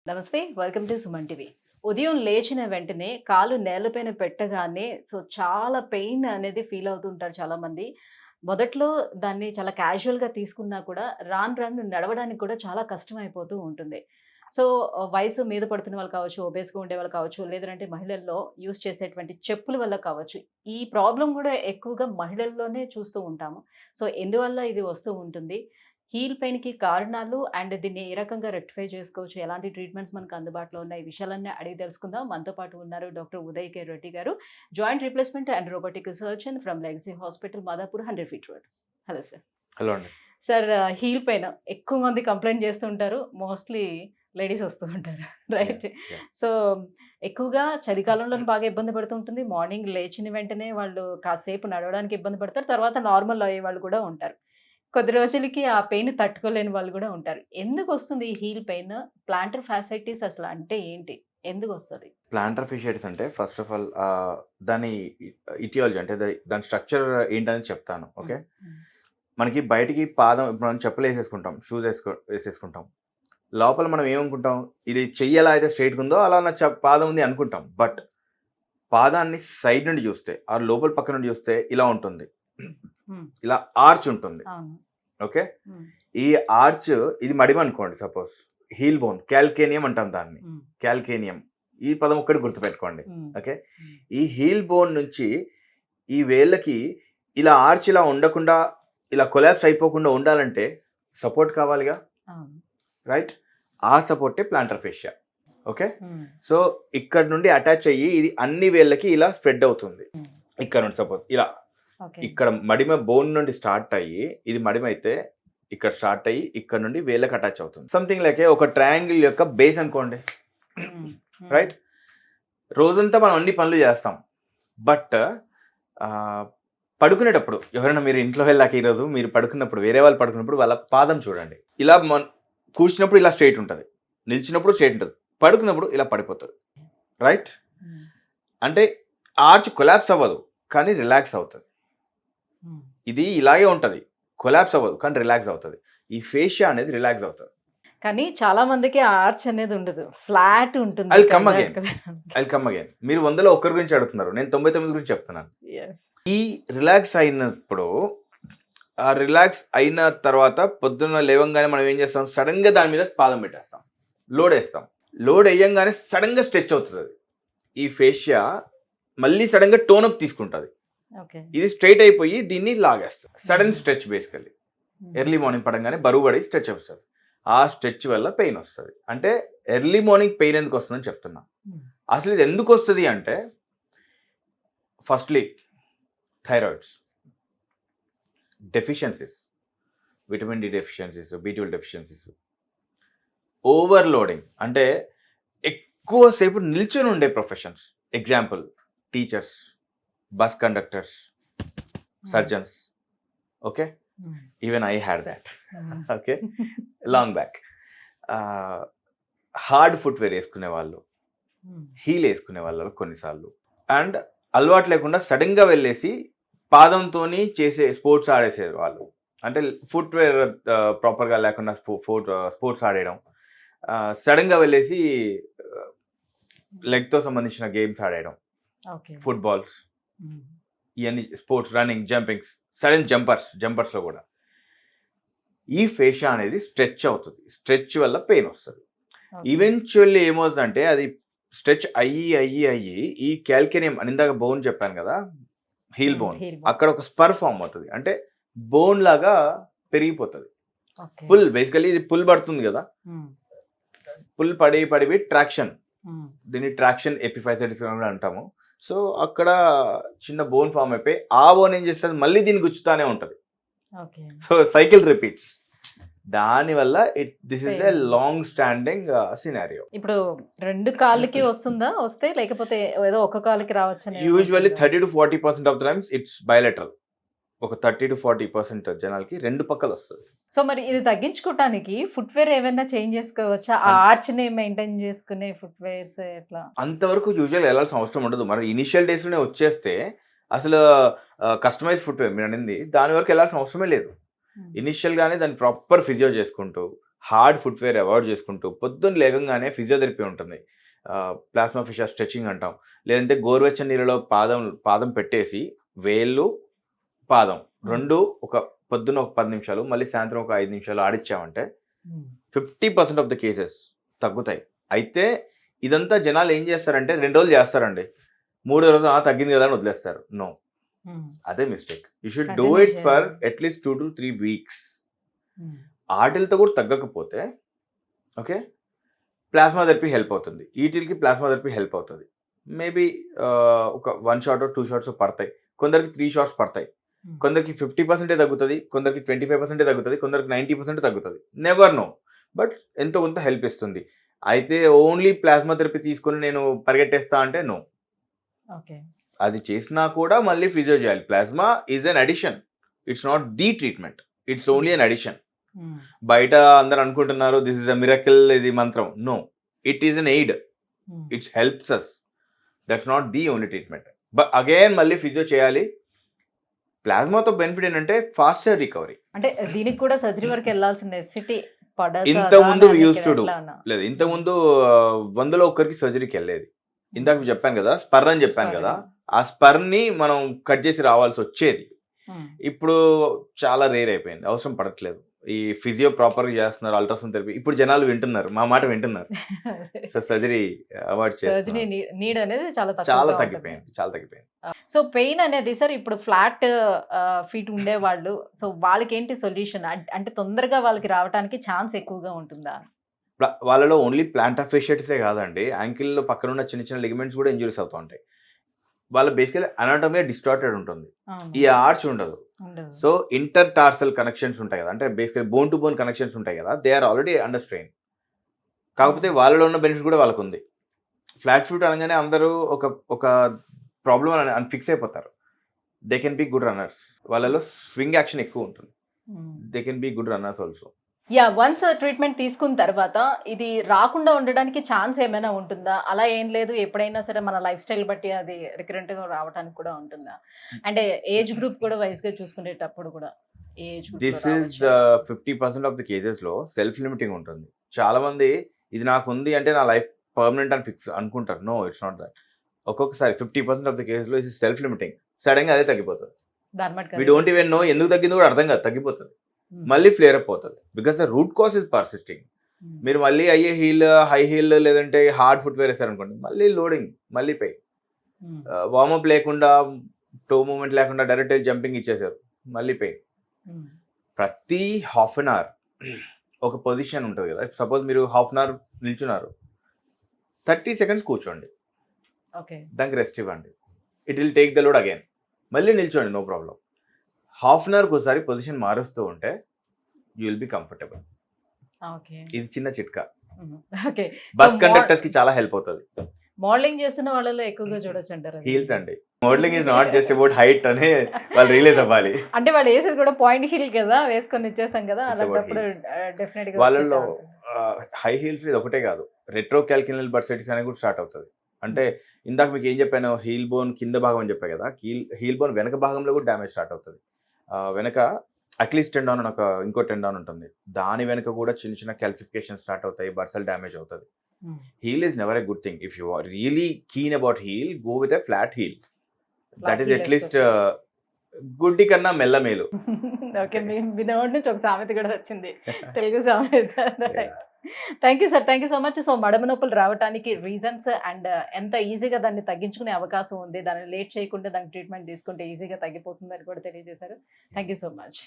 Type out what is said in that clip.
నమస్తే. Welcome to Suman TV. ఉదయం లేచిన వెంటనే కాలు నేలపైన పెట్టగానే చాలా పెయిన్ అనేది ఫీల్ అవుతుంటారు చాలామంది. మొదట్లో దాన్ని చాలా క్యాజువల్‌గా తీసుకున్నా కూడా రాను రాను నడవడానికి కూడా చాలా కష్టమైపోతూ ఉంటుంది. సో, వయసు మీద పడుతున్న వాళ్ళు కావచ్చు, ఒబేస్‌గా ఉండేవాళ్ళు కావచ్చు, లేదంటే మహిళల్లో యూజ్ చేసేటువంటి చెప్పుల వల్ల కావచ్చు. ఈ ప్రాబ్లమ్ కూడా ఎక్కువగా మహిళల్లోనే చూస్తూ ఉంటాము. సో, ఎందువల్ల ఇది వస్తూ ఉంటుంది? హీల్ పెయిన్‌కి కారణాలు అండ్ దీన్ని ఏ రకంగా రెక్టిఫై చేసుకోవచ్చు? ఎలాంటి ట్రీట్మెంట్స్ మనకు అందుబాటులో ఉన్నాయి? ఈ విషయాలన్నీ అడిగి తెలుసుకుందాం. మనతో పాటు ఉన్నారు డాక్టర్ ఉదయ్ కే రెడ్డి గారు. Joint replacement and robotic surgeon from legacy hospital Madhapur 100 feet road. Hello sir. Hello అండి. సార్, హీల్ పెయిన్ ఎక్కువ మంది కంప్లెయింట్ చేస్తుంటారు. మోస్ట్‌లీ లేడీస్ వస్తూ ఉంటారు. యాహ్! రైట్. యాహ్! సో, ఎక్కువగా చలికాలంలోనే బాగా ఇబ్బంది పడుతూ ఉంటుంది. మార్నింగ్ లేచిన వెంటనే వాళ్ళు కాసేపు నడవడానికి ఇబ్బంది పడతారు. తర్వాత నార్మల్ అయ్యేవాళ్ళు కూడా ఉంటారు. కొద్ది రోజులకి ఆ పెయిన్ తట్టుకోలేని వాళ్ళు గూడా ఉంటారు. ఎందుకొస్తుంది ఈ హీల్ పెయిన్? ప్లాంటర్ ఫ్యాసైటిస్ అసలు అంటే ఏంటి? ఎందుకొస్తది? ప్లాంటర్ ఫిషియటిస్ అంటే ఫస్ట్ ఆఫ్ ఆల్ దాని ఇటియాలజీ అంటే దాని స్ట్రక్చర్ ఏంటని చెప్తాను. ఓకే. హ్మ్. మనకి బయటికి పాదం ఇప్పుడు మనం చెప్పులేసేసుకుంటాం. షూస్ వేసేసుకుంటాం. లోపల మనం ఏమనుకుంటాం? ఇది చెయ్యి ఎలా అయితే స్ట్రెయిట్‌గా ఉందో అలా నా పాదం ఉంది అనుకుంటాం. బట్ పాదాన్ని సైడ్ నుండి చూస్తే లోపల పక్క నుండి చూస్తే ఇలా ఉంటుంది. హ్మ్. ఇలా ఆర్చ్ ఉంటుంది. అవును. ఓకే. హ్మ్. ఈ ఆర్చ్ ఇది మడిమ అనుకోండి సపోజ్. హీల్ బోన్ కాల్కేనియం అంటాం దాన్ని. హ్మ్. కాల్కేనియం. ఈ పదం ఒక్కటి గుర్తుపెట్టుకోండి. హ్మ్. ఓకే. హ్మ్. ఈ హీల్ బోన్ నుంచి ఈ వేళ్ళకి ఇలా ఆర్చ్ ఇలా ఉండకుండా, ఇలా కొలాప్స్ అయిపోకుండా ఉండాలంటే సపోర్ట్ కావాలిగా. అవును. రైట్. ఆ సపోర్టే ప్లాంటర్ ఫేషియా. ఓకే. హ్మ్. సో ఇక్కడ నుండి అటాచ్ అయ్యి ఇది అన్ని వేళ్ళకి ఇలా స్ప్రెడ్ అవుతుంది. హ్మ్. ఇక్కడ నుండి సపోజ్ ఇలా ఓకే. ఇక్కడ మడిమ బోన్ నుండి స్టార్ట్ అయ్యి ఇది మడిమ అయితే ఇక్కడ స్టార్ట్ అయ్యి ఇక్కడ నుండి వేళ్ళకి అటాచ్ అవుతుంది. సంథింగ్ లైక్ ఒక ట్రయాంగిల్ యొక్క బేస్ అనుకోండి. హ్మ్. హ్మ్. రైట్. రోజంతా మనం అన్ని పనులు చేస్తాం. బట్ పడుకునేటప్పుడు ఎవరైనా మీరు ఇంట్లో వెళ్ళాక ఈరోజు మీరు పడుకున్నప్పుడు వేరే వాళ్ళు పడుకున్నప్పుడు వాళ్ళ పాదం చూడండి. ఇలా కూర్చున్నప్పుడు ఇలా స్ట్రైట్ ఉంటుంది. నిలిచినప్పుడు స్ట్రైట్ ఉంటుంది. పడుకున్నప్పుడు ఇలా పడిపోతుంది. రైట్. హ్మ్. అంటే ఆర్చ్ కొలాప్స్ అవ్వదు కానీ రిలాక్స్ అవుతుంది. హ్మ్. ఇది ఇలాగే ఉంటది. కొలాప్స్ అవ్వదు కానీ రిలాక్స్ అవుతది. ఈ ఫేషియా అనేది రిలాక్స్ అవుతది. కానీ చాలా మందికి ఆ ఆర్చ్ అనేది ఉండదు. ఫ్లాట్ ఉంటుంది. I'll come again. మీరు 100లో ఒక్కరి గురించి అడుగుతున్నారు. నేను 99 గురించి చెప్తున్నాను. యెస్. ఈ రిలాక్స్ అయినప్పుడు ఆ రిలాక్స్ అయిన తర్వాత పొద్దున్న లేవంగానే మనం ఏం చేస్తాం? సడెన్‌గా దాని మీద పాదం పెట్టేస్తాం. లోడ్ ఏస్తాం. లోడ్ ఎయ్యంగానే సడెన్‌గా స్ట్రెచ్ అవుతది అది. ఈ ఫేషియా మళ్ళీ సడెన్‌గా టోన్ అప్ తీసుకుంటది. ఓకే. ఇది స్ట్రెయిట్ అయిపోయి దీన్ని లాగేస్తది. Sudden stretch basically. Early morning పడంగానే బరువు పడి స్ట్రెచ్ వస్తుంది. ఆ స్ట్రెచ్ వల్ల పెయిన్ వస్తుంది. అంటే ఎర్లీ మార్నింగ్ పెయిన్ ఎందుకు వస్తుందని చెప్తున్నా. అసలు ఇది ఎందుకు వస్తుంది అంటే firstly thyroids deficiencies, vitamin D deficiencies, B12 deficiencies, overloading అంటే ఎక్కువసేపు నిల్చొని ఉండే professions. Example teachers, bus conductors, surgeons. Okay. Even I had that. Okay. Long back. Hard footwear వేసుకునే వాళ్ళు, హీల్ వేసుకునే వాళ్ళు కొన్నిసార్లు, అండ్ అలవాటు లేకుండా సడన్గా వెళ్ళేసి పాదంతోని చేసే స్పోర్ట్స్ ఆడేసే వాళ్ళు. అంటే ఫుట్వేర్ ప్రాపర్గా లేకుండా స్పోర్ట్స్ ఆడేయడం, సడన్గా వెళ్ళేసి లెగ్తో సంబంధించిన గేమ్స్ ఆడేయడం, ఫుట్బాల్స్, ఇవన్నీ స్పోర్ట్స్, రన్నింగ్, జంపింగ్స్, సడన్ జంపర్స్లో కూడా ఈ ఫేషియా అనేది స్ట్రెచ్ అవుతుంది. స్ట్రెచ్ వల్ల పెయిన్ వస్తుంది. ఈవెన్చువల్లీ ఏమవుతుందంటే అది స్ట్రెచ్ అయ్యి ఈ క్యాల్కేనియం అని ఇందాక బోన్ చెప్పాను కదా, హీల్ బోన్, అక్కడ ఒక స్పర్ ఫామ్ అవుతుంది. అంటే బోన్ లాగా పెరిగిపోతుంది. పుల్ బేసికలీ ఇది పుల్ పడుతుంది కదా, పుల్ పడి ట్రాక్షన్, దీన్ని ట్రాక్షన్ ఎపిఫైసైటిస్ అని అంటాము. సో అక్కడ చిన్న బోన్ ఫామ్ అయిపోయి ఆ బోన్ ఏం చేస్తుంది మళ్ళీ దీన్ని గుచ్చుతానే ఉంటుంది. So cycle repeats. దానివల్ల this is a long standing scenario. ఇప్పుడు 2 కాళ్ళకి వస్తుందా? వస్తే లేకపోతే ఏదో ఒక కాలుకి రావచ్చని? Usually 30 to 40% of the times it's bilateral. ఒక 30 to 40% జనాలకి 2 పక్కలు వస్తుంది. సో మరి ఇది తగ్గించుకోవడానికి ఫుట్వేర్ ఏమైనా చేంజ్ చేసుకోవచ్చా? ఆ ఆర్చ్ ని మెయింటైన్ చేసుకునే ఫుట్వేర్స్ ఎట్లా? అంతవరకు యూజువల్ వెళ్ళాల్సిన అవసరం ఉండదు. మరి ఇనిషియల్ డేస్ లోనే వచ్చేస్తే అసలు కస్టమైజ్ ఫుట్వేర్ మీరు అనింది దాని వరకు వెళ్ళాల్సిన అవసరమే లేదు. ఇనిషియల్ గానే దాన్ని ప్రాపర్ ఫిజియో చేసుకుంటూ హార్డ్ ఫుట్వేర్ అవాయిడ్ చేసుకుంటూ పొద్దున్న లేవగానే ఫిజియోథెరపీ ఉంటుంది, ప్లాస్మా ఫిషర్ స్ట్రెచింగ్ అంటాం, లేదంటే గోరువెచ్చని నీళ్ళలో పాదం పెట్టేసి వేళ్ళు పాదం రెండు పొద్దున్న ఒక 10 నిమిషాలు మళ్ళీ సాయంత్రం ఒక 5 నిమిషాలు ఆడిచ్చామంటే 50% ఆఫ్ ద కేసెస్ తగ్గుతాయి. అయితే ఇదంతా జనాలు ఏం చేస్తారంటే 2 రోజులు చేస్తారండి, 3వ రోజు తగ్గింది కదా అని వదిలేస్తారు. నో, అదే mistake. You should do it for at least 2 to 3 weeks. ఆటిలతో కూడా తగ్గకపోతే ఓకే ప్లాస్మా థెరపీ హెల్ప్ అవుతుంది, ఈటిల్కి ప్లాస్మా థెరపీ హెల్ప్ అవుతుంది. మేబీ ఒక 1 షాట్ 2 షాట్స్ పడతాయి, కొందరికి 3 షాట్స్ పడతాయి, కొందరికి 50% తగ్గుతుంది, కొందరికి 25% తగ్గుతుంది, కొందరికి 90% తగ్గుతుంది. నెవర్ నో, బట్ ఎంతో కొంత హెల్ప్ ఇస్తుంది. అయితే ఓన్లీ ప్లాస్మా థెరపీ తీసుకొని నేను పరిగెట్టేస్తా అంటే నో. అది చేసినా కూడా మళ్ళీ ఫిజియో చేయాలి. Plasma is an addition, it's not the treatment, it's only an addition. బయట అందరు అనుకుంటున్నారు దిస్ ఇస్ అ మిరకిల్, ఇది మంత్రం. No, it is an aid, it's helps us, that's not the only treatment. But again మళ్ళీ physio చేయాలి. ప్లాస్మాతో benefit ఏంటంటే faster recovery. అంటే దీనికి కూడా సర్జరీ వరకు వెళ్ళాల్సిన నెసెసిటీ పడదు. ఇంతకుముందు యూస్ టు డూ లేదు, ఇంతకుముందు 100లో ఒక్కరికి సర్జరీకి వెళ్ళేది. ఇందాక చెప్పాను కదా స్పర్ అని చెప్పాను కదా, ఆ స్పర్ ని మనం కట్ చేసి రావాల్సి వచ్చేది. ఇప్పుడు చాలా రేర్ అయిపోయింది, అవసరం పడట్లేదు. ఈ ఫిజియో ప్రాపర్ గా చేస్తున్నారు, అల్ట్రాసౌండ్ థెరపీ. ఇప్పుడు జనాలు వింటున్నారు, మా మాట వింటున్నారు. సో సర్జరీ అవాయిడ్ చేస్తున్నారు. నీడ్ అనేది చాలా తగ్గిపోయింది. సో పెయిన్ అనేది సార్ ఇప్పుడు ఫ్లాట్ ఫీట్ ఉండే వాళ్ళు, సో వాళ్ళకి ఏంటి సొల్యూషన్? అంటే తొందరగా వాళ్ళకి రావడానికి ఛాన్స్ ఎక్కువగా ఉంటుందా? వాళ్ళలో ఓన్లీ ప్లాంటార్ ఫేషియటిసే కాదండి, యాంకిల్ లో పక్కన ఉన్న చిన్న చిన్న లిగమెంట్స్ కూడా ఇంజురీస్ అవుతూ ఉంటాయి. వాళ్ళ బేసికలీ అనాటమీ డిస్టార్టెడ్ ఉంటుంది, ఈ ఆర్చ్ ఉండదు. సో ఇంటర్ టార్సల్ కనెక్షన్స్ ఉంటాయి కదా, అంటే basically bone to bone connections ఉంటాయి కదా, they are already under strain. కాకపోతే వాళ్ళలో ఉన్న బెనిఫిట్ కూడా వాళ్ళకు ఉంది. ఫ్లాట్ ఫుట్ అనగానే అందరూ ఒక ప్రాబ్లం అని ఫిక్స్ అయిపోతారు. They can be good runners, వాళ్ళలో స్వింగ్ యాక్షన్ ఎక్కువ ఉంటుంది, they can be good runners also. Once treatment తీసుకున్న తర్వాత ఇది రాకుండా ఉండడానికి ఛాన్స్ ఏమైనా ఉంటుందా? అలా ఏం లేదు, ఎప్పుడైనా సరే మన లైఫ్ స్టైల్ బట్టి అది రికరెంట్ గా రావడానికి కూడా ఉంటుందా? అంటే ఏజ్ గ్రూప్ కూడా వైస్ గా చూసుకునేటప్పుడు కూడా this is 50% of the cases లో సెల్ఫ్ లిమిటింగ్ ఉంటుంది. చాలా మంది ఇది నాకు ఉంది అంటే నా లైఫ్ పర్మనెంట్ అని ఫిక్స్ అనుకుంటారు. No, it's not that. ఒక్కొక్కసారి 50% ఆఫ్ ద కేసెస్ లో ఇది సెల్ఫ్ లిమిటింగ్, సడన్ గా అదే తగ్గిపోతుంది. వి డోంట్ ఈవెన్ నో ఎందుకు తగ్గిందో కూడా అర్థం కాదు, తగ్గిపోతుంది, మళ్ళీ ఫ్లేర్ అప్ అవుతుంది. Because the root cause is persisting. మీరు మళ్ళీ అయ్యే హీల్, హై హీల్ లేదంటే హార్డ్ ఫుట్ వేర్ వేసారనుకోండి, మళ్ళీ లోడింగ్, మళ్ళీ పెయిన్. వార్మప్ లేకుండా, టో మూమెంట్ లేకుండా డైరెక్ట్ జంపింగ్ ఇచ్చేసారు, మళ్ళీ పెయిన్. ప్రతి హాఫ్ అన్ అవర్ ఒక పొజిషన్ ఉంటుంది కదా, సపోజ్ మీరు హాఫ్ అన్ అవర్ నిల్చున్నారు, 30 seconds కూర్చోండి, దానికి రెస్ట్ ఇవ్వండి, it will take the load again. మళ్ళీ నిల్చోండి, నో ప్రాబ్లం. హాఫ్ అన్ అవర్కి ఒకసారి పొజిషన్ మారుస్తూ ఉంటే యూ విల్ బి కంఫర్టబుల్. ఇది చిన్న చిట్కా, బస్ కండక్టర్స్ కి చాలా హెల్ప్ అవుతుంది. మోడలింగ్ చేస్తున్న వాళ్ళలో ఎక్కువగా చూడొచ్చు అంటారు. హీల్స్ అండి, modelling is not just about height అని వాళ్ళు రియలైజ్ అవ్వాలి. అంటే వాళ్ళు వేసేది కూడా పాయింట్ హీల్ కదా, వేసుకొని ఇచ్చేస్తాం కదా, అలాంటప్పుడు డెఫినెట్ గా వాళ్ళలో హై హీల్స్ ఇది ఒకటే కాదు, రెట్రో క్యాల్కినల్ బర్సైటిస్ అనేది కూడా స్టార్ట్ అవుతుంది. అంటే ఇందాక మీకు ఏం చెప్పాను, హీల్ బోన్ కింద భాగం అని చెప్పాను కదా, హీల్ బోన్ వెనక భాగంలో కూడా డ్యామేజ్ స్టార్ట్ అవుతుంది. వెనక అక్లీస్ టెండాన్ అని ఇంకో టెండాన్ ఉంటుంది, దాని వెనక కూడా చిన్న చిన్న క్యాల్సిఫికేషన్ స్టార్ట్ అవుతాయి, బర్సల్ డ్యామేజ్ అవుతుంది. Heel is never a good thing. If you are really keen about heel, go with a flat heel. That is at least గుడ్డి కన్నా మెల్ల మేలు. ఓకే, మీ నోటి నుంచి ఒక సామెత కూడా వచ్చింది, తెలుగు సామెత. Thank you sir, thank you so much. So మడమ నొప్పులు రావడానికి రీజన్స్ అండ్ ఎంత ఈజీగా దాన్ని తగ్గించుకునే అవకాశం ఉంది, దాన్ని లేట్ చేయకుండా దానికి ట్రీట్మెంట్ తీసుకుంటే ఈజీగా తగ్గిపోతుందని కూడా తెలియజేశారు. Thank you so much.